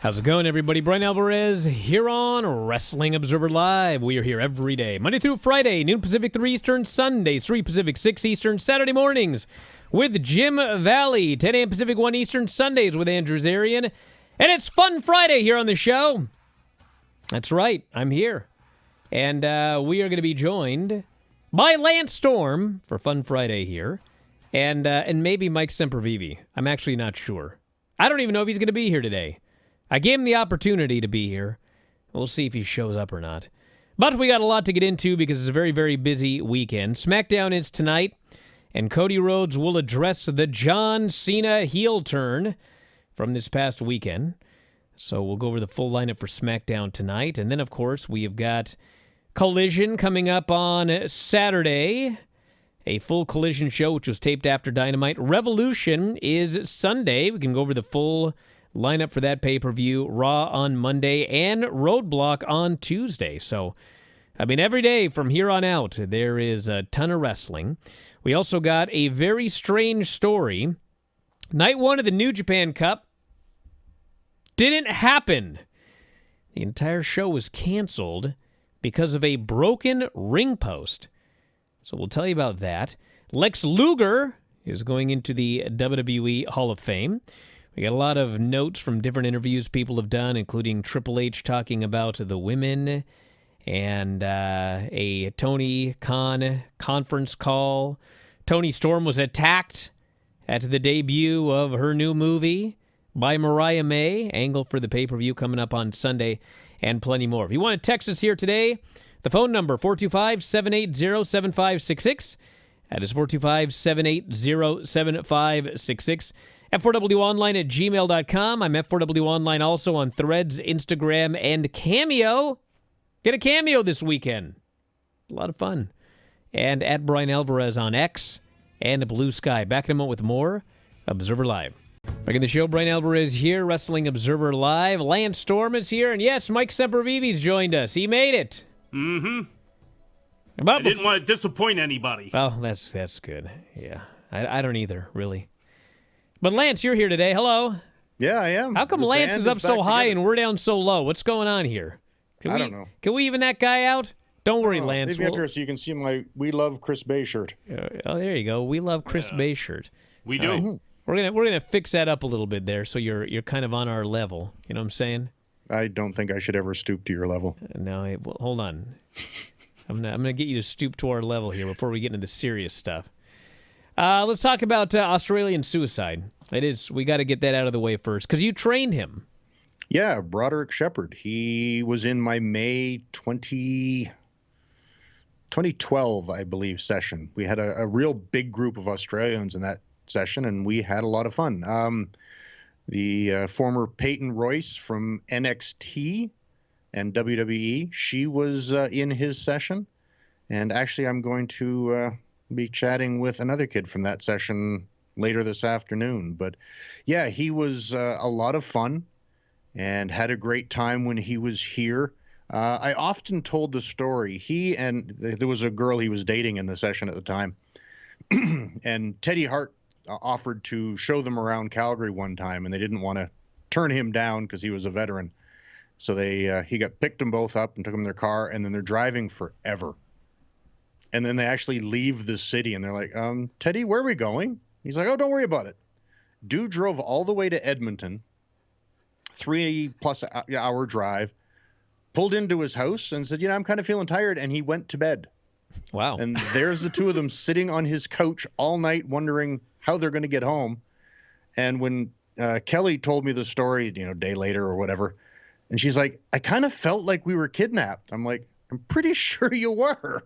How's it going, everybody? Bryan Alvarez here on Wrestling Observer Live. We are here every day, Monday through Friday, noon Pacific, 3 Eastern, Sundays, 3 Pacific, 6 Eastern, Saturday mornings with Jim Valley, 10 a.m. Pacific, 1 Eastern, Sundays with Andrew Zarian. And it's Fun Friday here on the show. That's right, I'm here. And we are going to be joined by Lance Storm for Fun Friday here. And maybe Mike Sempervive. I'm actually not sure. I don't even know if he's going to be here today. I gave him the opportunity to be here. We'll see if he shows up or not. But we got a lot to get into because it's a very, very busy weekend. SmackDown is tonight, and Cody Rhodes will address the John Cena heel turn from this past weekend. So we'll go over the full lineup for SmackDown tonight. And then, of course, we have got Collision coming up on Saturday. A full Collision show, which was taped after Dynamite. Revolution is Sunday. We can go over the full lineup for that pay-per-view. Raw on Monday and Roadblock on Tuesday. So, I mean, every day from here on out, there is a ton of wrestling. We also got a very strange story. Night one of the New Japan Cup didn't happen. The entire show was canceled because of a broken ring post. So we'll tell you about that. Lex Luger is going into the WWE Hall of Fame. We got a lot of notes from different interviews people have done, including Triple H talking about the women and a Tony Khan conference call. Toni Storm was attacked at the debut of her new movie by Mariah May. Angle for the pay-per-view coming up on Sunday, and plenty more. If you want to text us here today, the phone number, 425-780-7566. That is 425-780-7566. F4WOnline at gmail.com. I'm F4WOnline also on Threads, Instagram, and Cameo. Get a Cameo this weekend. A lot of fun. And at Bryan Alvarez on X and Blue Sky. Back in a moment with more Observer Live. Back in the show, Bryan Alvarez here, Wrestling Observer Live. Lance Storm is here, and yes, Mike Sempervive's joined us. He made it. Mm-hmm. I didn't want to disappoint anybody. Well, that's good. Yeah, I don't either, really. But Lance, you're here today. Hello. Yeah, I am. How come the Lance is up so high together. and we're down so low? What's going on here? I don't know. Can we even that guy out? Don't worry, Lance. Leave me up here so you can see my We Love Chris Bay shirt. Oh, there you go. We love Chris Bay shirt. We do. Right. We're gonna fix that up a little bit there, so you're kind of on our level. You know what I'm saying? I don't think I should ever stoop to your level. No, well, hold on. I'm gonna get you to stoop to our level here before we get into the serious stuff. Let's talk about Australian suicide. We got to get that out of the way first, because you trained him. Yeah, Broderick Shepherd. He was in my May 2012, I believe, session. We had a real big group of Australians in that session, and we had a lot of fun. The former Peyton Royce from NXT and WWE, she was in his session. And actually, I'm going to be chatting with another kid from that session later this afternoon. But yeah, he was a lot of fun and had a great time when he was here. I often told the story. He and there was a girl he was dating in the session at the time. And Teddy Hart offered to show them around Calgary one time, and they didn't want to turn him down because he was a veteran. So he picked them both up and took them in their car, and then they're driving forever. And then they actually leave the city, and they're like, Teddy, where are we going? He's like, oh, don't worry about it. Dude drove all the way to Edmonton, 3+ hour drive, pulled into his house and said, I'm kind of feeling tired, and he went to bed. Wow. And there's the two of them sitting on his couch all night wondering how they're going to get home. And when Kelly told me the story, a day later or whatever, and she's like, I kind of felt like we were kidnapped. I'm like, I'm pretty sure you were.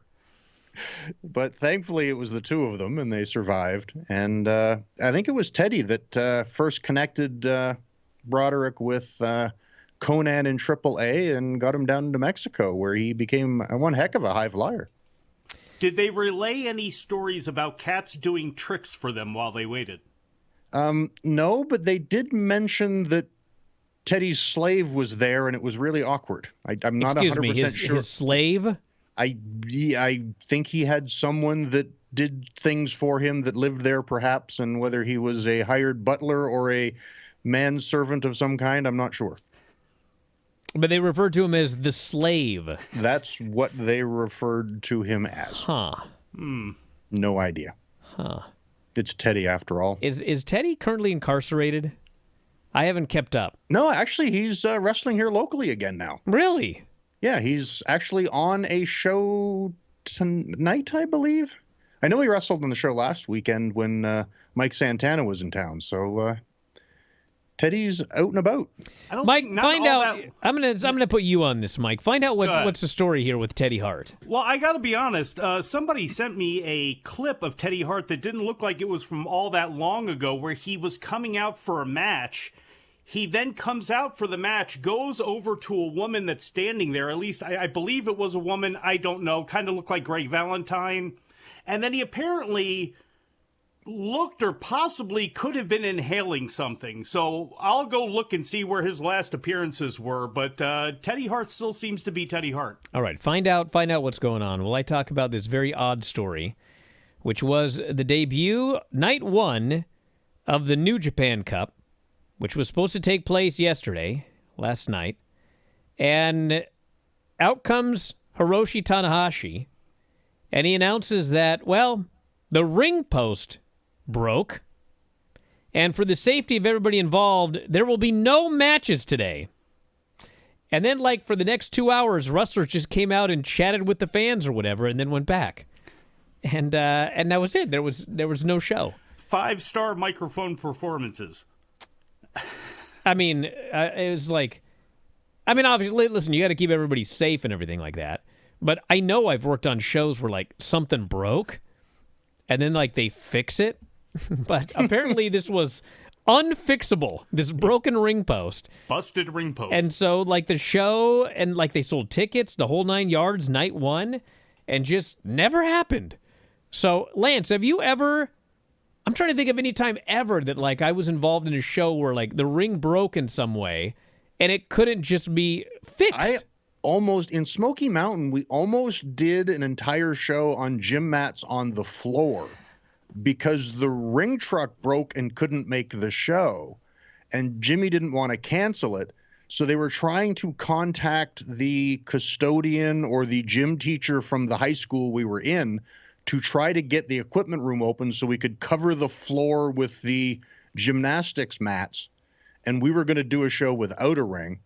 But thankfully it was the two of them, and they survived. And I think it was Teddy that first connected Broderick with Conan in AAA and got him down to Mexico, where he became one heck of a high flyer. Did they relay any stories about cats doing tricks for them while they waited? No, but they did mention that Teddy's slave was there, and it was really awkward. I'm not 100% sure. His slave? I think he had someone that did things for him that lived there, perhaps, and whether he was a hired butler or a manservant of some kind, I'm not sure. But they referred to him as the slave. That's what they referred to him as. Huh. No idea. Huh. It's Teddy after all. Is Teddy currently incarcerated? I haven't kept up. No, actually, he's wrestling here locally again now. Really? Yeah, he's actually on a show tonight, I believe. I know he wrestled on the show last weekend when Mike Santana was in town. So Teddy's out and about. Mike, find out. I'm gonna put you on this, Mike. Find out what's the story here with Teddy Hart. Well, I got to be honest. Somebody sent me a clip of Teddy Hart that didn't look like it was from all that long ago, where he was coming out for a match. He then comes out for the match, goes over to a woman that's standing there. At least I believe it was a woman. I don't know. Kind of looked like Greg Valentine. And then he apparently looked or possibly could have been inhaling something. So I'll go look and see where his last appearances were. But Teddy Hart still seems to be Teddy Hart. All right, find out what's going on. Well, I talk about this very odd story, which was the debut, night one, of the New Japan Cup, which was supposed to take place last night. And out comes Hiroshi Tanahashi, and he announces that, well, the ring post broke, and for the safety of everybody involved, there will be no matches today. And then, like, for the next 2 hours, wrestlers just came out and chatted with the fans or whatever, and then went back. And that was it. There was no show. 5-star microphone performances. I mean, it was like, obviously, listen, you got to keep everybody safe and everything like that. But I know I've worked on shows where, like, something broke, and then, like, they fix it. But apparently this was unfixable, this broken ring post. Busted ring post. And so, like, the show, and, like, they sold tickets, the whole 9 yards, night one, and just never happened. So, Lance, have you ever... I'm trying to think of any time ever that, like, I was involved in a show where, like, the ring broke in some way, and it couldn't just be fixed. In Smoky Mountain, we almost did an entire show on gym mats on the floor because the ring truck broke and couldn't make the show, and Jimmy didn't want to cancel it. So they were trying to contact the custodian or the gym teacher from the high school we were in to try to get the equipment room open so we could cover the floor with the gymnastics mats. And we were going to do a show without a ring.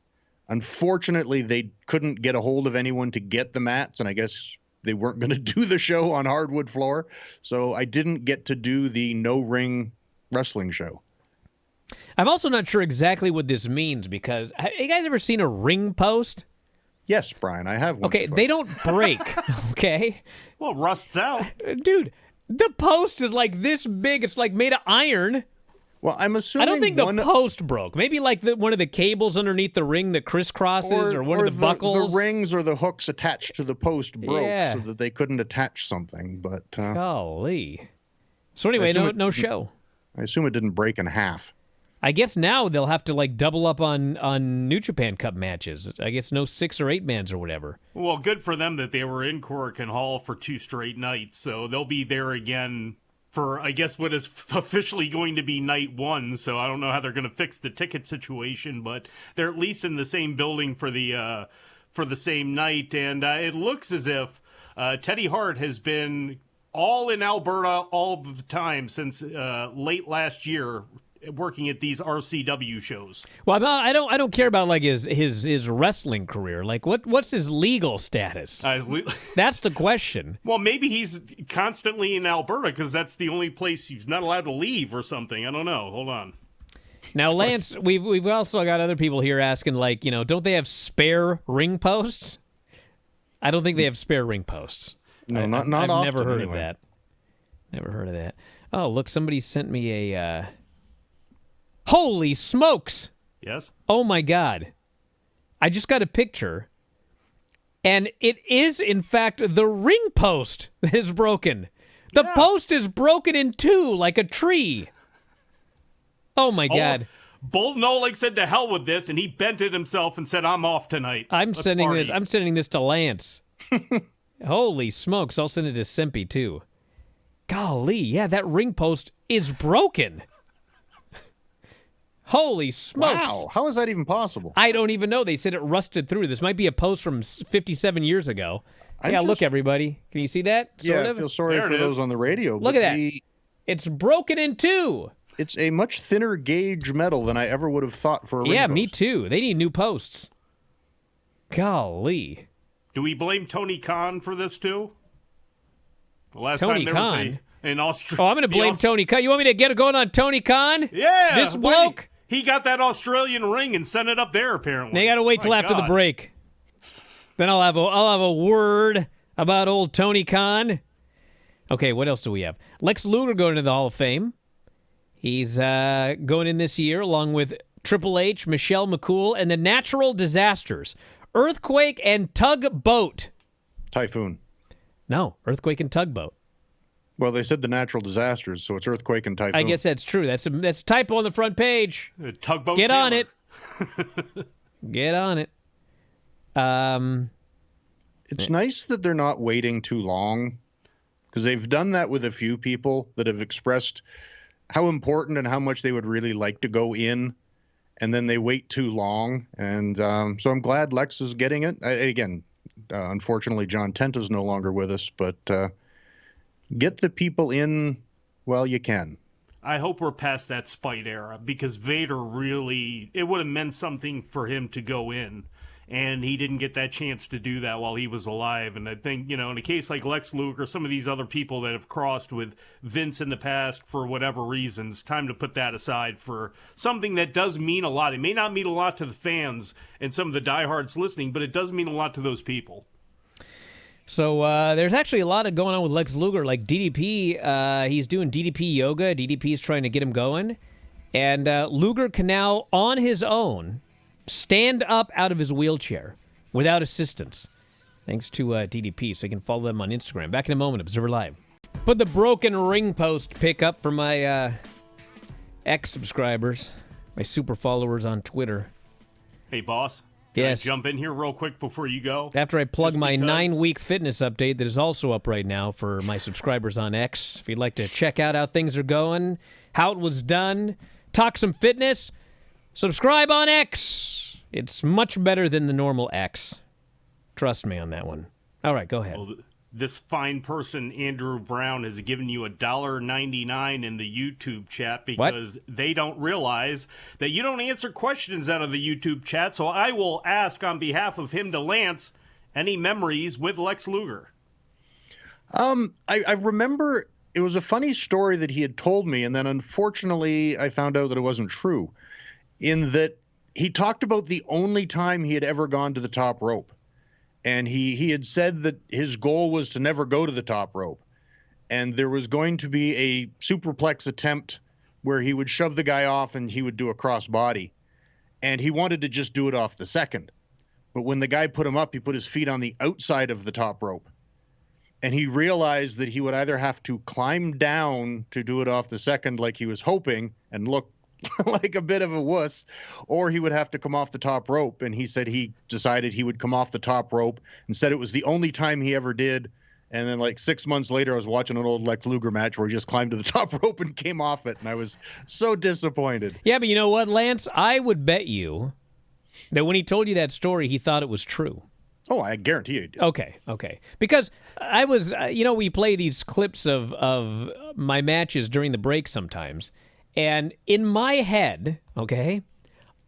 Unfortunately, they couldn't get a hold of anyone to get the mats, and I guess they weren't going to do the show on hardwood floor. So I didn't get to do the no-ring wrestling show. I'm also not sure exactly what this means because, have you guys ever seen a ring post? Yes, Brian, I have one. Okay, they don't break, okay? Well, rusts out. Dude, the post is like this big. It's like made of iron. Well, I'm assuming I don't think the post broke. Maybe like one of the cables underneath the ring that crisscrosses or one of the buckles. The rings or the hooks attached to the post broke so that they couldn't attach something. But golly. So anyway, no show. I assume it didn't break in half. I guess now they'll have to like double up on New Japan Cup matches. I guess no 6 or 8 mans or whatever. Well, good for them that they were in Korakuen Hall for 2 straight nights, so they'll be there again for, I guess, what is officially going to be night 1. So I don't know how they're going to fix the ticket situation, but they're at least in the same building for the same night, and it looks as if Teddy Hart has been all in Alberta all the time since late last year, working at these RCW shows. Well, I don't care about like his wrestling career. Like what's his legal status? That's the question. Well, maybe he's constantly in Alberta because that's the only place he's not allowed to leave or something. I don't know. Hold on. Now, Lance, we've also got other people here asking, like, don't they have spare ring posts? I don't think they have spare ring posts. No, not I've often. Never heard anyway. of that. Never heard of that. Oh, look, somebody sent me a. Holy smokes! Yes? Oh, my God. I just got a picture, and it is, in fact, the ring post that is broken. The post is broken in 2, like a tree. Oh, my God. Bolton Oleg said to hell with this, and he bent it himself and said, I'm off tonight. I'm sending this to Lance. Holy smokes. I'll send it to Simpy, too. Golly, yeah, that ring post is broken. Holy smokes. Wow, how is that even possible? I don't even know. They said it rusted through. This might be a post from 57 years ago. Look, everybody. Can you see that? I feel sorry for those on the radio. Look at that. It's broken in two. It's a much thinner gauge metal than I ever would have thought for a ring post. Me too. They need new posts. Golly. Do we blame Tony Khan for this too? The last Tony time Khan? in Australia. Oh, I'm going to blame Tony Khan. You want me to get it going on Tony Khan? Yeah. This bloke? He got that Australian ring and sent it up there, apparently. They got to wait till after the break. Then I'll have a word about old Tony Khan. Okay, what else do we have? Lex Luger going to the Hall of Fame. He's going in this year along with Triple H, Michelle McCool, and the natural disasters. Earthquake and tugboat. Typhoon. No, earthquake and tugboat. Well, they said the natural disasters, so it's earthquake and typhoon. I guess that's true. That's a typo on the front page. Tugboat. Get on it. Get on it. It's nice that they're not waiting too long, because they've done that with a few people that have expressed how important and how much they would really like to go in, and then they wait too long. And so I'm glad Lex is getting it. Unfortunately, John Tenta's no longer with us, but get the people in while you can. I hope we're past that spite era, because Vader really, it would have meant something for him to go in. And he didn't get that chance to do that while he was alive. And I think, in a case like Lex Luger, some of these other people that have crossed with Vince in the past for whatever reasons, time to put that aside for something that does mean a lot. It may not mean a lot to the fans and some of the diehards listening, but it does mean a lot to those people. So there's actually a lot of going on with Lex Luger. Like DDP, he's doing DDP yoga. DDP is trying to get him going. And Luger can now, on his own, stand up out of his wheelchair without assistance, thanks to DDP. So you can follow them on Instagram. Back in a moment, Observer Live. Put the broken ring post pick up for my ex-subscribers, my super followers on Twitter. Hey, boss. Can Yes. I jump in here real quick before you go? After I plug Just my because- 9-week fitness update that is also up right now for my subscribers on X. If you'd like to check out how things are going, how it was done, talk some fitness, subscribe on X. It's much better than the normal X. Trust me on that one. All right, go ahead. Well, this fine person, Andrew Brown, has given you $1.99 in the YouTube chat because they don't realize that you don't answer questions out of the YouTube chat. So I will ask on behalf of him to Lance, any memories with Lex Luger? I remember it was a funny story that he had told me, and then unfortunately I found out that it wasn't true, in that he talked about the only time he had ever gone to the top rope. And he had said that his goal was to never go to the top rope. And there was going to be a superplex attempt where he would shove the guy off and he would do a crossbody. And he wanted to just do it off the second. But when the guy put him up, he put his feet on the outside of the top rope. And he realized that he would either have to climb down to do it off the second like he was hoping and look like a bit of a wuss, or he would have to come off the top rope. And he said he decided he would come off the top rope and said it was the only time he ever did. And then like 6 months later, I was watching an old Lex Luger match where he just climbed to the top rope and came off it. And I was so disappointed. Yeah, but you know what, Lance? I would bet you that when he told you that story, he thought it was true. Oh, I guarantee you. Okay. Because I was, we play these clips of my matches during the break sometimes. And in my head, okay,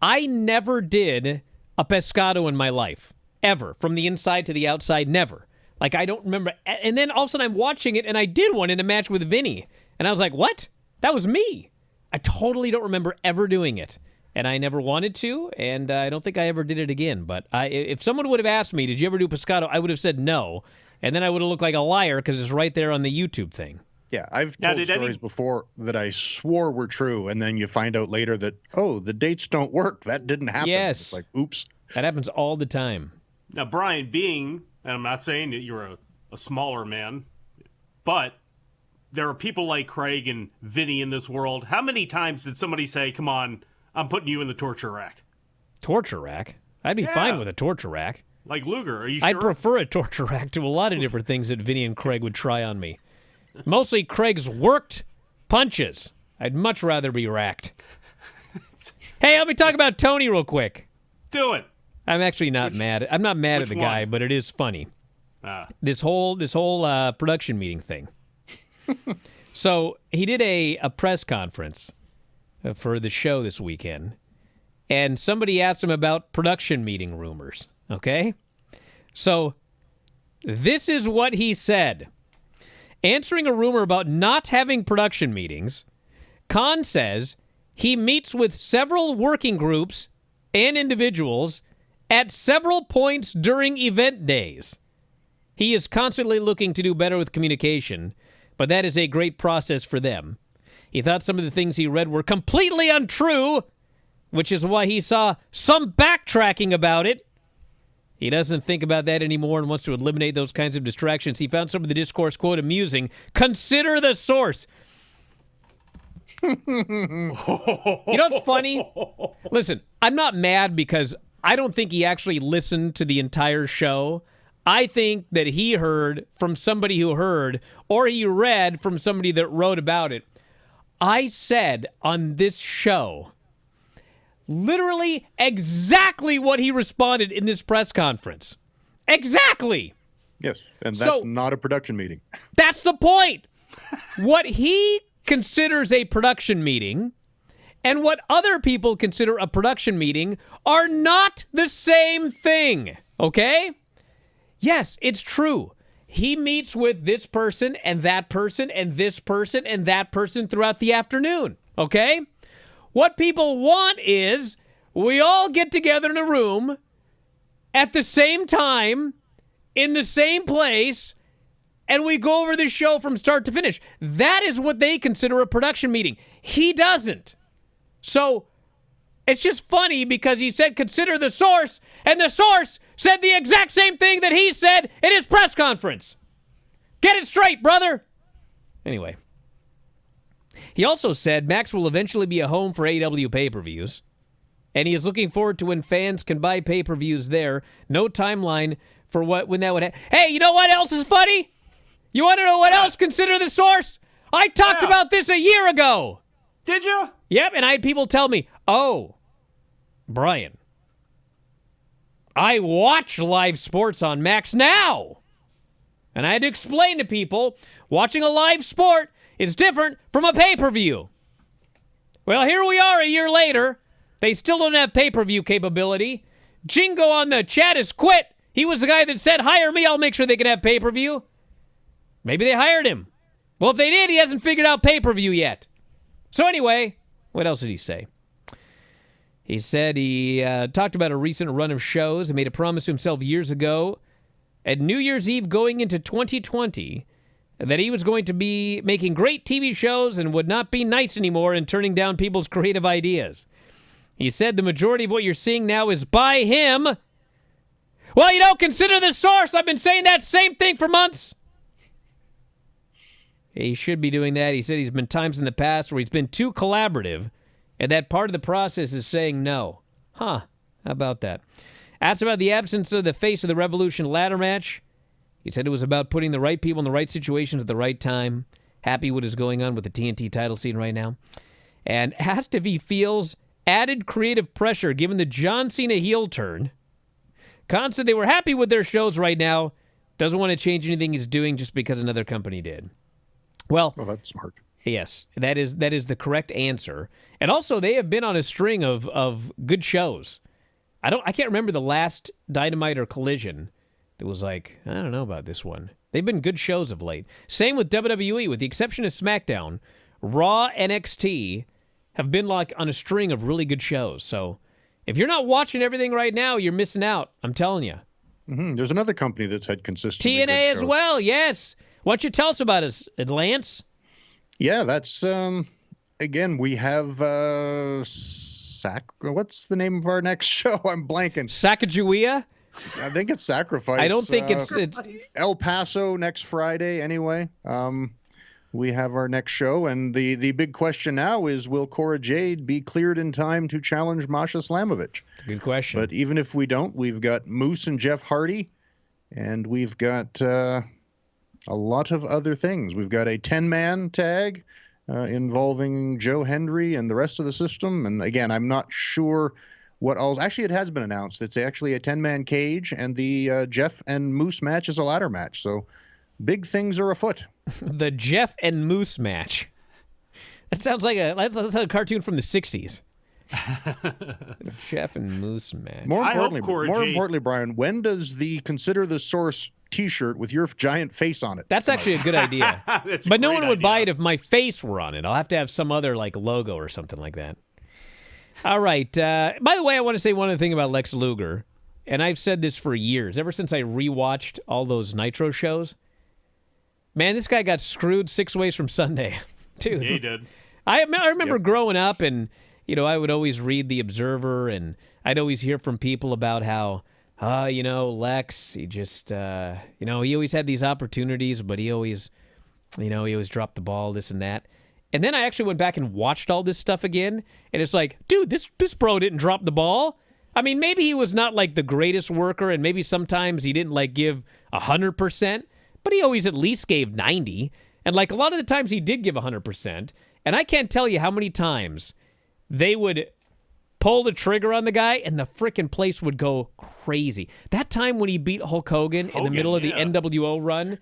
I never did a pescado in my life, ever. From the inside to the outside, never. Like, I don't remember. And then all of a sudden I'm watching it, and I did one in a match with Vinny. And I was like, what? That was me. I totally don't remember ever doing it. And I never wanted to, and I don't think I ever did it again. But if someone would have asked me, did you ever do pescado, I would have said no. And then I would have looked like a liar because it's right there on the YouTube thing. Yeah, I've told stories before that I swore were true, and then you find out later that, oh, the dates don't work. That didn't happen. Yes. It's like, oops. That happens all the time. Now, Bryan, and I'm not saying that you're a smaller man, but there are people like Craig and Vinny in this world. How many times did somebody say, come on, I'm putting you in the torture rack? Torture rack? I'd be fine with a torture rack. Like Luger, are you sure? I'd prefer a torture rack to a lot of different things that Vinny and Craig would try on me. Mostly Craig's worked punches. I'd much rather be racked. Hey, let me talk about Tony real quick. Do it. I'm actually not mad. I'm not mad at which the guy, one? but it is funny. Ah. This whole production meeting thing. So he did a press conference for the show this weekend, and somebody asked him about production meeting rumors. Okay? So this is what he said. Answering a rumor about not having production meetings, Khan says he meets with several working groups and individuals at several points during event days. He is constantly looking to do better with communication, but that is a great process for them. He thought some of the things he read were completely untrue, which is why he saw some backtracking about it. He doesn't think about that anymore and wants to eliminate those kinds of distractions. He found some of the discourse, quote, amusing. Consider the source. You know what's funny? Listen, I'm not mad because I don't think he actually listened to the entire show. I think that he heard from somebody who heard, or he read from somebody that wrote about it. I said on this show literally exactly what he responded in this press conference. Exactly. Yes, and that's not a production meeting. That's the point. What he considers a production meeting and what other people consider a production meeting are not the same thing, okay? Yes, it's true. He meets with this person and that person and this person and that person throughout the afternoon, okay? What people want is we all get together in a room at the same time, in the same place, and we go over the show from start to finish. That is what they consider a production meeting. He doesn't. So it's just funny because he said, consider the source, and the source said the exact same thing that he said in his press conference. Get it straight, brother. Anyway. He also said Max will eventually be a home for AEW pay-per-views, and he is looking forward to when fans can buy pay-per-views there. No timeline for when that would happen. Hey, you know what else is funny? You want to know what else? Consider the source. I talked about this a year ago. Did you? Yep, and I had people tell me, oh, Bryan, I watch live sports on Max now. And I had to explain to people, watching a live sport is different from a pay-per-view. Well, here we are a year later. They still don't have pay-per-view capability. Jingo on the chat has quit. He was the guy that said, hire me, I'll make sure they can have pay-per-view. Maybe they hired him. Well, if they did, he hasn't figured out pay-per-view yet. So anyway, what else did he say? He said he talked about a recent run of shows and made a promise to himself years ago at New Year's Eve going into 2020 that he was going to be making great TV shows and would not be nice anymore and turning down people's creative ideas. He said the majority of what you're seeing now is by him. Well, you know, consider the source. I've been saying that same thing for months. He should be doing that. He said he's been times in the past where he's been too collaborative, and that part of the process is saying no. Huh. How about that? Asked about the absence of the Face of the Revolution ladder match. He said it was about putting the right people in the right situations at the right time. Happy what is going on with the TNT title scene right now. And asked if he feels added creative pressure given the John Cena heel turn. Khan said they were happy with their shows right now. Doesn't want to change anything he's doing just because another company did. Well, that's smart. Yes, that is the correct answer. And also, they have been on a string of good shows. I can't remember the last Dynamite or Collision that was like, I don't know about this one. They've been good shows of late. Same with WWE, with the exception of SmackDown. Raw, NXT have been like on a string of really good shows. So if you're not watching everything right now, you're missing out. I'm telling you. Mm-hmm. There's another company that's had consistently TNA good as shows. well, yes. Why don't you tell us about it, Lance? Yeah, that's, again, we have, what's the name of our next show? I'm blanking. Sacagawea? I think it's Sacrifice. I don't think it's El Paso next Friday anyway. We have our next show, and the big question now is, will Cora Jade be cleared in time to challenge Masha Slamovich? It's a good question. But even if we don't, we've got Moose and Jeff Hardy, and we've got a lot of other things. We've got a 10-man tag, involving Joe Hendry and the rest of the system. And again, I'm not sure what else. Actually, it has been announced. It's actually a 10-man cage, and the Jeff and Moose match is a ladder match. So big things are afoot. The Jeff and Moose match. That sounds like that's a cartoon from the 60s. The Jeff and Moose match. More importantly, Brian, when does the Consider the Source T-shirt with your giant face on it? That's actually a good idea. But no one would buy it if my face were on it. I'll have to have some other like logo or something like that. All right. By the way, I want to say one other thing about Lex Luger, and I've said this for years, ever since I rewatched all those Nitro shows. Man, this guy got screwed 6 ways from Sunday. Dude. Yeah, he did. I remember growing up, and I would always read The Observer, and I'd always hear from people about how, Lex, he just, he always had these opportunities, but he always dropped the ball, this and that. And then I actually went back and watched all this stuff again, and it's like, dude, this bro didn't drop the ball. I mean, maybe he was not like the greatest worker, and maybe sometimes he didn't like give 100%, but he always at least gave 90. And like a lot of the times he did give 100%. And I can't tell you how many times they would pull the trigger on the guy and the frickin' place would go crazy. That time when he beat Hulk Hogan in the middle of the NWO run,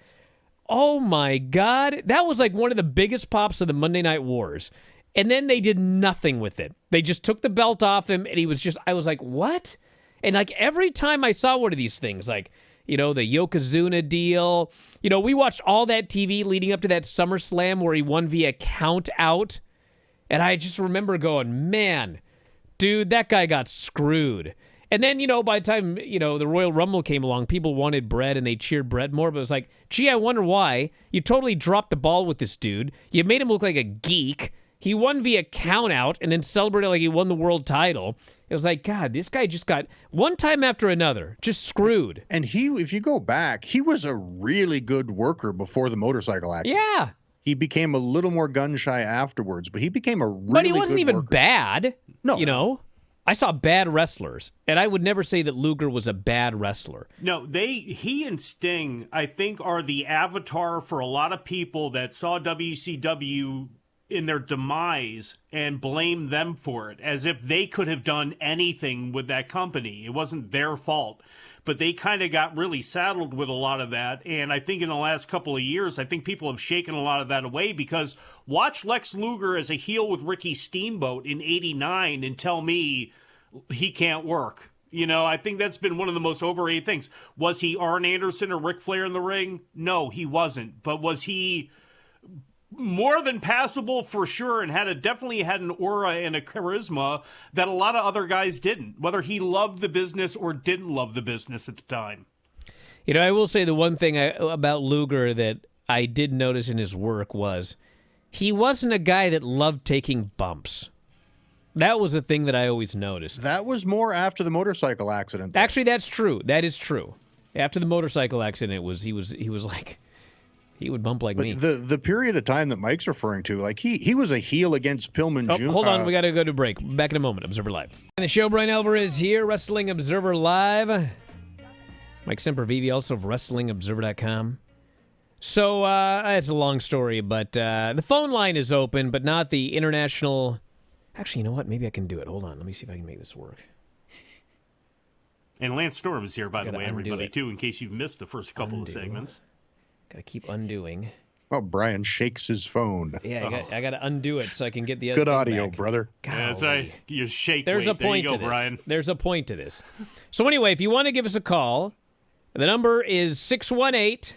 oh my God, that was like one of the biggest pops of the Monday Night Wars. And then they did nothing with it. They just took the belt off him, and I was like, what? And like every time I saw one of these things, like, the Yokozuna deal, we watched all that TV leading up to that SummerSlam where he won via count out. And I just remember going, man, dude, that guy got screwed. And then, by the time, the Royal Rumble came along, people wanted Bret and they cheered Bret more. But it was like, gee, I wonder why. You totally dropped the ball with this dude. You made him look like a geek. He won via count out and then celebrated like he won the world title. It was like, God, this guy just got one time after another, just screwed. And if you go back, he was a really good worker before the motorcycle accident. Yeah. He became a little more gun-shy afterwards, but he became a really good worker. But he wasn't even bad. No. I saw bad wrestlers, and I would never say that Luger was a bad wrestler. No, he and Sting, I think, are the avatar for a lot of people that saw WCW in their demise and blame them for it, as if they could have done anything with that company. It wasn't their fault. But they kind of got really saddled with a lot of that. And I think in the last couple of years, I think people have shaken a lot of that away, because watch Lex Luger as a heel with Ricky Steamboat in '89 and tell me he can't work. I think that's been one of the most overrated things. Was he Arn Anderson or Ric Flair in the ring? No, he wasn't. But was he more than passable? For sure, and definitely had an aura and a charisma that a lot of other guys didn't, whether he loved the business or didn't love the business at the time. I will say the one thing about Luger that I did notice in his work was he wasn't a guy that loved taking bumps. That was a thing that I always noticed. That was more after the motorcycle accident, though. Actually, that's true. That is true. After the motorcycle accident, he was like, he would bump like me. The period of time that Mike's referring to, like he was a heel against Pillman Jr. Hold on, we got to go to break. Back in a moment. Observer Live. And the show, Bryan Alvarez here, Wrestling Observer Live. Mike Sempervive, also of WrestlingObserver.com. So it's a long story, but the phone line is open, but not the international. Actually, you know what? Maybe I can do it. Hold on. Let me see if I can make this work. And Lance Storm is here, by the way, everybody, too, in case you've missed the first couple of segments. Got to keep undoing. Oh, Brian shakes his phone. Yeah, I got to undo it so I can get the other Good audio, back. brother. Yeah, that's right. You shake. There's a point to this. Brian. There's a point to this. So anyway, if you want to give us a call, the number is 618.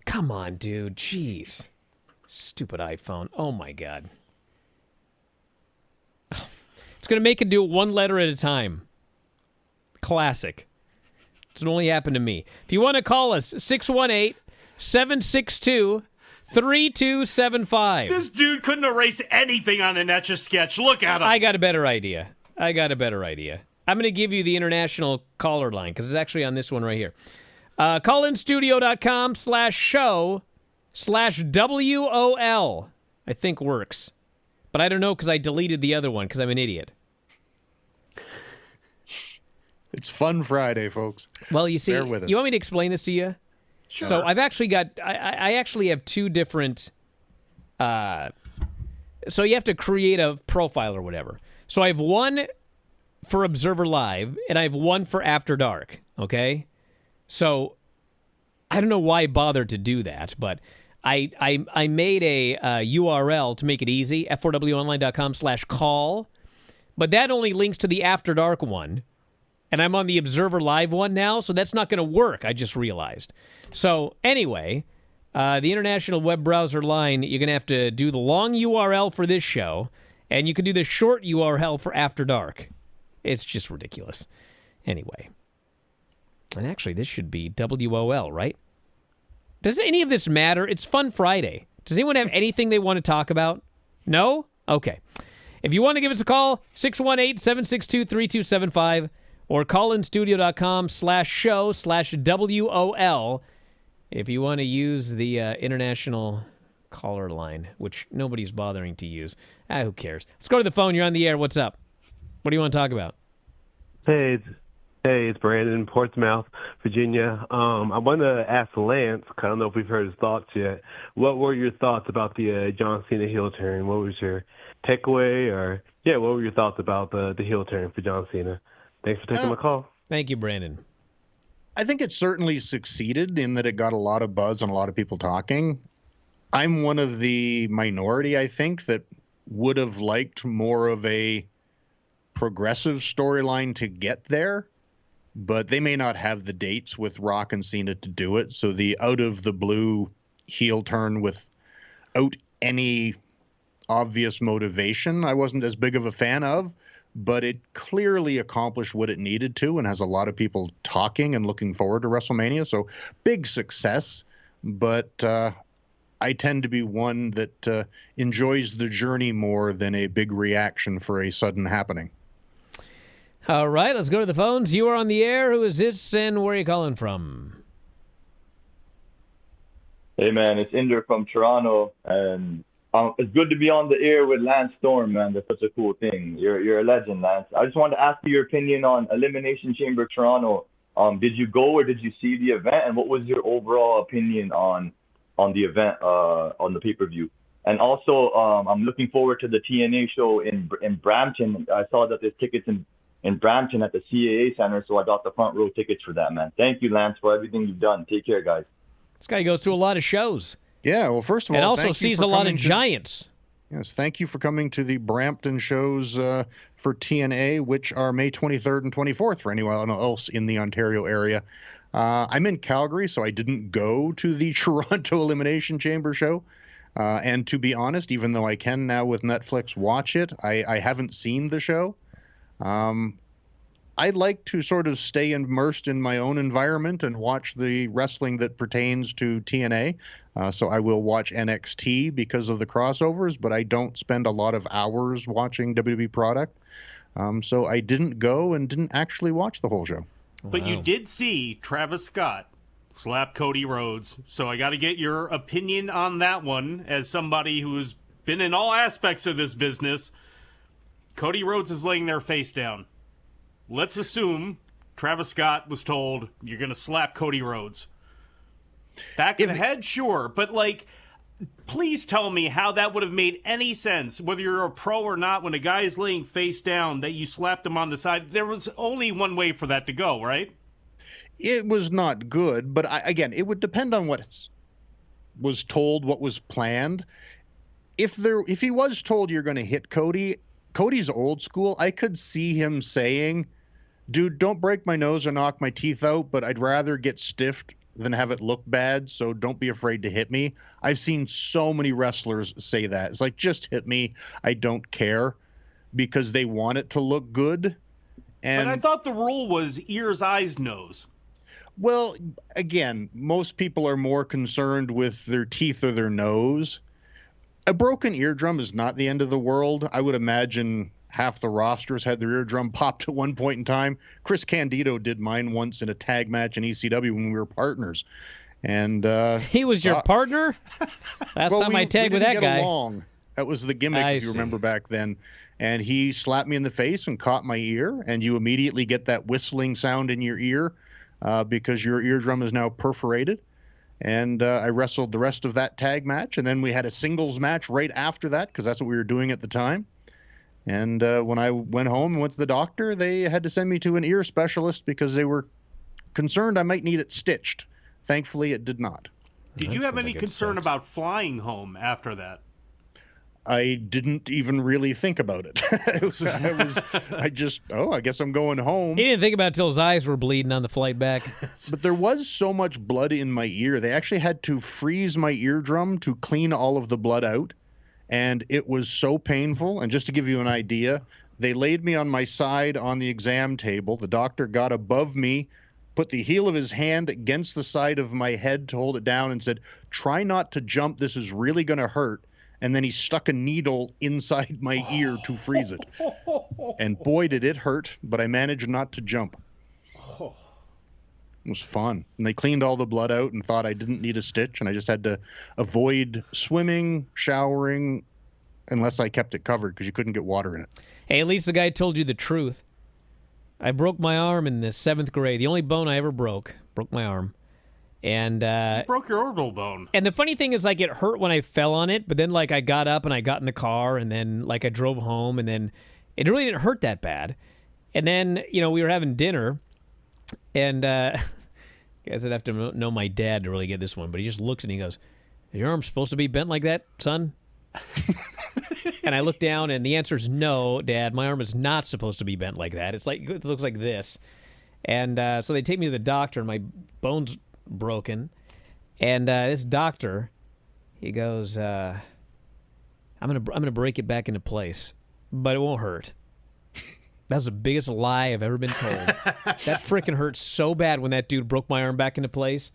Come on, dude. Jeez. Stupid iPhone. Oh, my God. It's going to make it do it one letter at a time. Classic. It's only happened to me. If you want to call us, 618-762-3275. This dude couldn't erase anything on an Etch-a-Sketch. Look at him. I got a better idea. I'm going to give you the international caller line because it's actually on this one right here. callinstudio.com/show/WOL. I think works. But I don't know because I deleted the other one because I'm an idiot. It's Fun Friday, folks. Well, you see, Bear with us. You want me to explain this to you? Sure. So I've actually got, I actually have two different So you have to create a profile or whatever. So I have one for Observer Live, and I have one for After Dark, okay? So I don't know why I bothered to do that, but I made a URL to make it easy, f4wonline.com/call, but that only links to the After Dark one, and I'm on the Observer Live one now, so that's not going to work, I just realized. So anyway, the International Web Browser line, you're going to have to do the long URL for this show, and you can do the short URL for After Dark. It's just ridiculous. Anyway. And actually, this should be WOL, right? Does any of this matter? It's Fun Friday. Does anyone have anything they want to talk about? No? Okay. If you want to give us a call, 618-762-3275 or callinstudio.com/show/WOL if you want to use the international caller line, which nobody's bothering to use. Who cares? Let's go to the phone. You're on the air. What's up? What do you want to talk about? Hey, it's Bryan in Portsmouth, Virginia. I want to ask Lance, 'cause I don't know if we've heard his thoughts yet. What were your thoughts about the John Cena heel turn? What was your takeaway? What were your thoughts about the heel turn for John Cena? Thanks for taking my call. Thank you, Brandon. I think it certainly succeeded in that it got a lot of buzz and a lot of people talking. I'm one of the minority, I think, that would have liked more of a progressive storyline to get there, but they may not have the dates with Rock and Cena to do it. So the out of the blue heel turn without any obvious motivation, I wasn't as big of a fan of, but it clearly accomplished what it needed to and has a lot of people talking and looking forward to WrestleMania. So big success, but I tend to be one that enjoys the journey more than a big reaction for a sudden happening. All right, let's go to the phones. You are on the air. Who is this and where are you calling from? Hey, man, it's Inder from Toronto, and it's good to be on the air with Lance Storm, man. That's such a cool thing. You're a legend, Lance. I just wanted to ask you your opinion on Elimination Chamber Toronto. Did you go or did you see the event, and what was your overall opinion on the event, on the pay-per-view? And also, I'm looking forward to the TNA show in Brampton. I saw that there's tickets in Brampton at the CAA Center, so I got the front row tickets for that, man. Thank you, Lance, for everything you've done. Take care, guys. This guy goes to a lot of shows. Yeah, well, first of all, and also sees a lot of giants. Yes, thank you for coming to the Brampton shows for TNA, which are May 23rd and 24th for anyone else in the Ontario area. I'm in Calgary, so I didn't go to the Toronto Elimination Chamber show. And to be honest, even though I can now with Netflix watch it, I haven't seen the show. I'd like to sort of stay immersed in my own environment and watch the wrestling that pertains to TNA. So I will watch NXT because of the crossovers, but I don't spend a lot of hours watching WWE product. So I didn't go and didn't actually watch the whole show. But Wow. you did see Travis Scott slap Cody Rhodes. So I got to get your opinion on that one as somebody who's been in all aspects of this business. Cody Rhodes is laying their face down. Let's assume Travis Scott was told, you're going to slap Cody Rhodes. Back of the head, sure. But, please tell me how that would have made any sense, whether you're a pro or not, when a guy is laying face down, that you slapped him on the side. There was only one way for that to go, right? It was not good, but again, it would depend on what was told, what was planned. If he was told you're going to hit Cody, Cody's old school. I could see him saying, dude, don't break my nose or knock my teeth out, but I'd rather get stiffed than have it look bad, so don't be afraid to hit me. I've seen so many wrestlers say that. It's like, just hit me. I don't care, because they want it to look good. And but I thought the rule was ears, eyes, nose. Well, again, most people are more concerned with their teeth or their nose. A broken eardrum is not the end of the world. I would imagine half the rosters had their eardrum popped at one point in time. Chris Candido did mine once in a tag match in ECW when we were partners. And he was your partner? Last time I tagged with that guy. Along. That was the gimmick, if you remember back then. And he slapped me in the face and caught my ear, and you immediately get that whistling sound in your ear because your eardrum is now perforated. And I wrestled the rest of that tag match. And then we had a singles match right after that because that's what we were doing at the time. And when I went home and went to the doctor, they had to send me to an ear specialist because they were concerned I might need it stitched. Thankfully, it did not. Did you have any concern about flying home after that? I didn't even really think about it. I guess I'm going home. He didn't think about it till his eyes were bleeding on the flight back. But there was so much blood in my ear. They actually had to freeze my eardrum to clean all of the blood out. And it was so painful. And just to give you an idea, they laid me on my side on the exam table. The doctor got above me, put the heel of his hand against the side of my head to hold it down and said, "Try not to jump. This is really going to hurt." And then he stuck a needle inside my ear to freeze it. And boy, did it hurt, but I managed not to jump. It was fun. And they cleaned all the blood out and thought I didn't need a stitch, and I just had to avoid swimming, showering, unless I kept it covered because you couldn't get water in it. Hey, at least the guy told you the truth. I broke my arm in the 7th grade. The only bone I ever broke my arm. And you broke your orbital bone. And the funny thing is, like, it hurt when I fell on it, but then, like, I got up and I got in the car, and then, like, I drove home, and then it really didn't hurt that bad. And then, you know, we were having dinner, and you guys would have to know my dad to really get this one, but he just looks and he goes, "Is your arm supposed to be bent like that, son?" And I look down, and the answer is no, Dad. My arm is not supposed to be bent like that. It looks like this. And so they take me to the doctor, and my bone's broken. And this doctor, he goes, "I'm gonna break it back into place, but it won't hurt." That's the biggest lie I've ever been told. That freaking hurt so bad when that dude broke my arm back into place.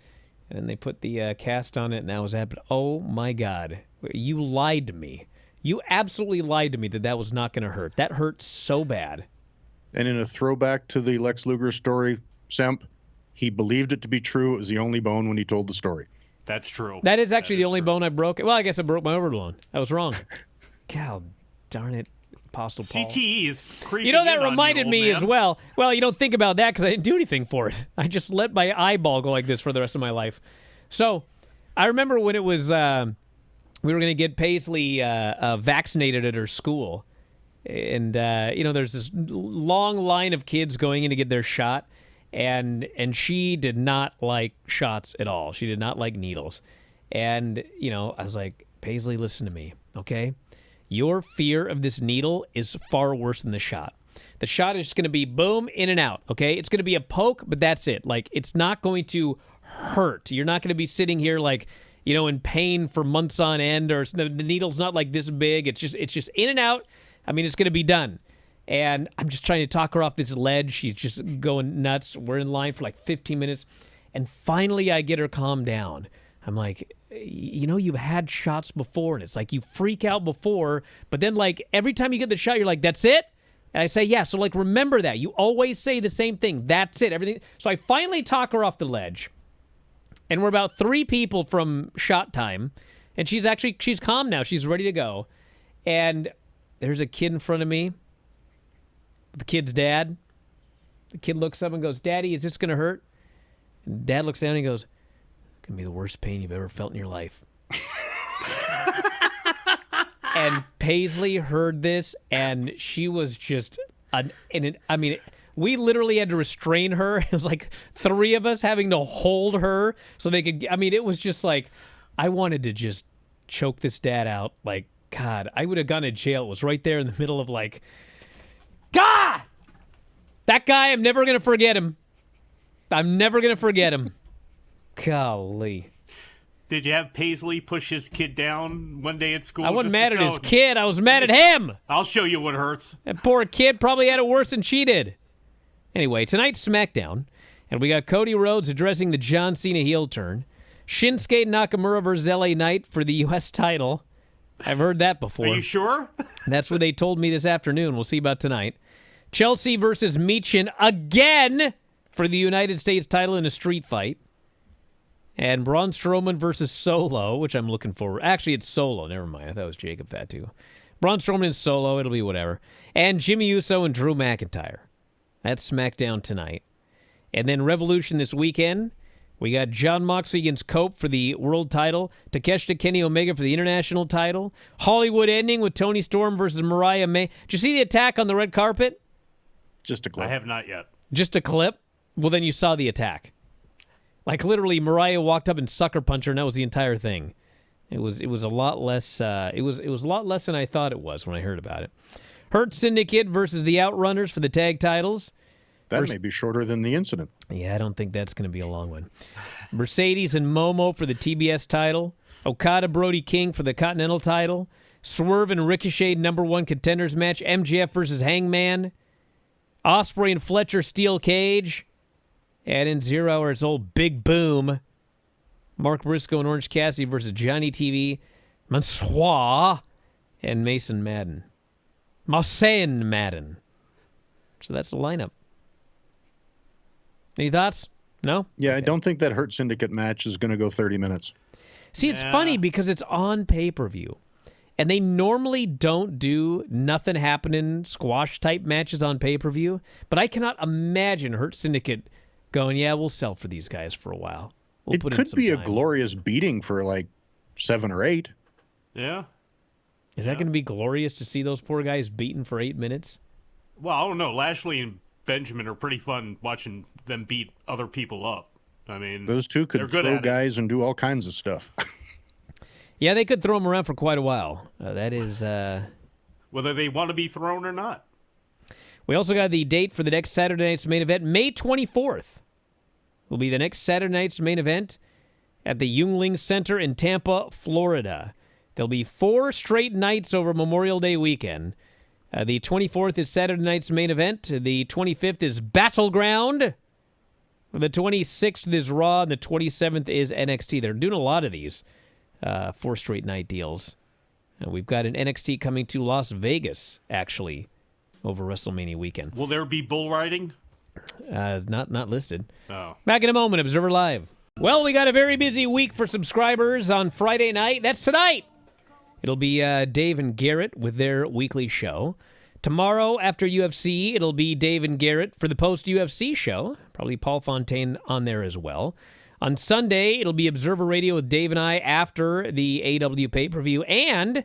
And they put the cast on it, and that was that. But oh my God, you lied to me. You absolutely lied to me that was not going to hurt. That hurt so bad. And in a throwback to the Lex Luger story, Semp, he believed it to be true. It was the only bone when he told the story. That's true. That is actually the only bone I broke. Well, I guess I broke my orbital bone. I was wrong. God darn it, Apostle Paul. CTE is creeping. You know, that in on reminded you, me old as man. well. Well, you don't think about that because I didn't do anything for it. I just let my eyeball go like this for the rest of my life. So I remember when it was... we were going to get Paisley vaccinated at her school. And, you know, there's this long line of kids going in to get their shot. And she did not like shots at all. She did not like needles. And, you know, I was like, "Paisley, listen to me, okay? Your fear of this needle is far worse than the shot. The shot is just going to be boom, in and out, okay? It's going to be a poke, but that's it. Like, it's not going to hurt. You're not going to be sitting here like... you know, in pain for months on end, or the needle's not like this big. It's just in and out. I mean, it's going to be done." And I'm just trying to talk her off this ledge. She's just going nuts. We're in line for like 15 minutes. And finally, I get her calmed down. I'm like, "You know, you've had shots before, and it's like you freak out before, but then like every time you get the shot, you're like, that's it?" And I say, "Yeah, so like remember that. You always say the same thing. That's it. Everything." So I finally talk her off the ledge. And we're about 3 people from shot time. And she's calm now. She's ready to go. And there's a kid in front of me. The kid's dad. The kid looks up and goes, "Daddy, is this going to hurt?" And Dad looks down and he goes, "It's going to be the worst pain you've ever felt in your life." And Paisley heard this, and she was just... we literally had to restrain her. It was like 3 of us having to hold her so they could... I mean, it was just like, I wanted to just choke this dad out. Like, God, I would have gone to jail. It was right there in the middle of like, God! That guy, I'm never going to forget him. I'm never going to forget him. Golly. Did you have Paisley push his kid down one day at school? I wasn't mad at his kid. I was mad at him. I'll show you what hurts. That poor kid probably had it worse than she did. Anyway, tonight's SmackDown, and we got Cody Rhodes addressing the John Cena heel turn. Shinsuke Nakamura versus LA Knight for the U.S. title. I've heard that before. Are you sure? That's what they told me this afternoon. We'll see about tonight. Chelsea versus Michin again for the United States title in a street fight. And Braun Strowman versus Solo, which I'm looking for. Actually, it's Solo. Never mind. I thought it was Jacob Fatu. Braun Strowman and Solo. It'll be whatever. And Jimmy Uso and Drew McIntyre. That's SmackDown tonight. And then Revolution this weekend. We got John Moxley against Cope for the world title. Takeshita Kenny Omega for the international title. Hollywood ending with Toni Storm versus Mariah May. Did you see the attack on the red carpet? Just a clip. I have not yet. Just a clip? Well, then you saw the attack. Like, literally, Mariah walked up and sucker punched her, and that was the entire thing. It was a lot less. It was a lot less than I thought it was when I heard about it. Hurt Syndicate versus the Outrunners for the tag titles. That may be shorter than the incident. Yeah, I don't think that's going to be a long one. Mercedes and Momo for the TBS title. Okada Brody King for the Continental title. Swerve and Ricochet #1 contenders match. MJF versus Hangman. Ospreay and Fletcher Steel Cage. And in 0 Hour, it's old Big Boom. Mark Briscoe and Orange Cassidy versus Johnny TV. Mansoir and Mason Madden. Mason Madden. So that's the lineup. Any thoughts? No? Yeah, Okay. I don't think that Hurt Syndicate match is going to go 30 minutes. See, it's funny because it's on pay-per-view. And they normally don't do nothing happening squash-type matches on pay-per-view. But I cannot imagine Hurt Syndicate going, yeah, we'll sell for these guys for a while. We'll It put in could some be time. a glorious beating for like 7 or 8. Yeah. Is that going to be glorious to see those poor guys beaten for 8 minutes? Well, I don't know. Lashley and Benjamin are pretty fun watching them beat other people up. I mean, Those two they're could good throw at it. guys and do all kinds of stuff. Yeah, they could throw them around for quite a while. That is... Whether they want to be thrown or not. We also got the date for the next Saturday night's main event. May 24th will be the next Saturday night's main event at the Yuengling Center in Tampa, Florida. There'll be 4 straight nights over Memorial Day weekend. The 24th is Saturday night's main event. The 25th is Battleground. The 26th is Raw, and the 27th is NXT. They're doing a lot of these 4 straight night deals. We've got an NXT coming to Las Vegas, actually, over WrestleMania weekend. Will there be bull riding? Not listed. Oh. Back in a moment, Observer Live. Well, we got a very busy week for subscribers on Friday night. That's tonight. It'll be Dave and Garrett with their weekly show. Tomorrow, after UFC, it'll be Dave and Garrett for the post-UFC show. Probably Paul Fontaine on there as well. On Sunday, it'll be Observer Radio with Dave and I after the AW pay-per-view. And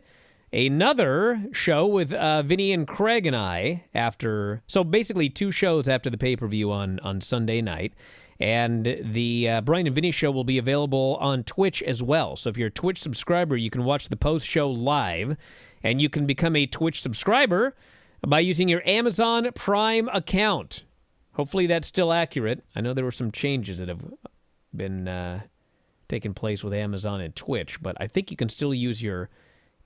another show with Vinny and Craig and I after... So basically 2 shows after the pay-per-view on Sunday night. And the Bryan and Vinny show will be available on Twitch as well. So if you're a Twitch subscriber, you can watch the post-show live. And you can become a Twitch subscriber by using your Amazon Prime account. Hopefully that's still accurate. I know there were some changes that have been taking place with Amazon and Twitch. But I think you can still use your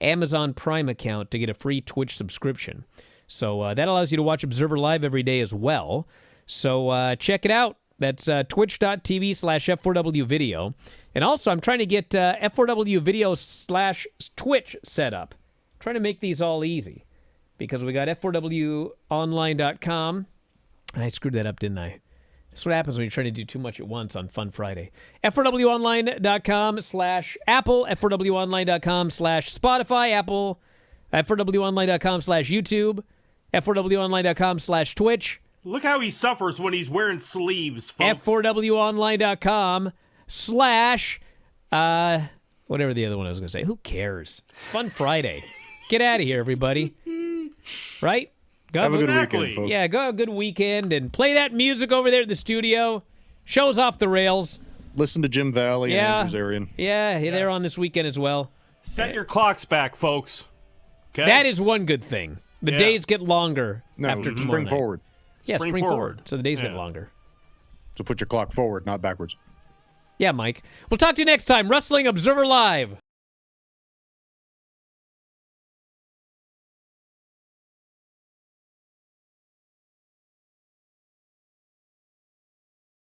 Amazon Prime account to get a free Twitch subscription. So that allows you to watch Observer Live every day as well. So check it out. That's twitch.tv/F4W video. And also, I'm trying to get F4W video /Twitch set up. I'm trying to make these all easy. Because we got F4WOnline.com. I screwed that up, didn't I? That's what happens when you're trying to do too much at once on Fun Friday. F4WOnline.com/Apple. F4WOnline.com/Spotify. Apple. F4WOnline.com/YouTube. F4WOnline.com/Twitch. Look how he suffers when he's wearing sleeves, folks. F4WOnline.com/ whatever the other one I was going to say. Who cares? It's Fun Friday. Get out of here, everybody. Right? Go Have a good Exactly. weekend, folks. Yeah, go have a good weekend and play that music over there at the studio. Show's off the rails. Listen to Jim Valley Yeah. and Andrews Arian. Yeah, they're on this weekend as well. Set your clocks back, folks. Okay? That is one good thing. The Yeah. days get longer No, after tomorrow spring night. forward. Yeah, Spring spring forward. forward. So the days get Yeah. longer. So put your clock forward, not backwards. Yeah, Mike. We'll talk to you next time. Wrestling Observer Live.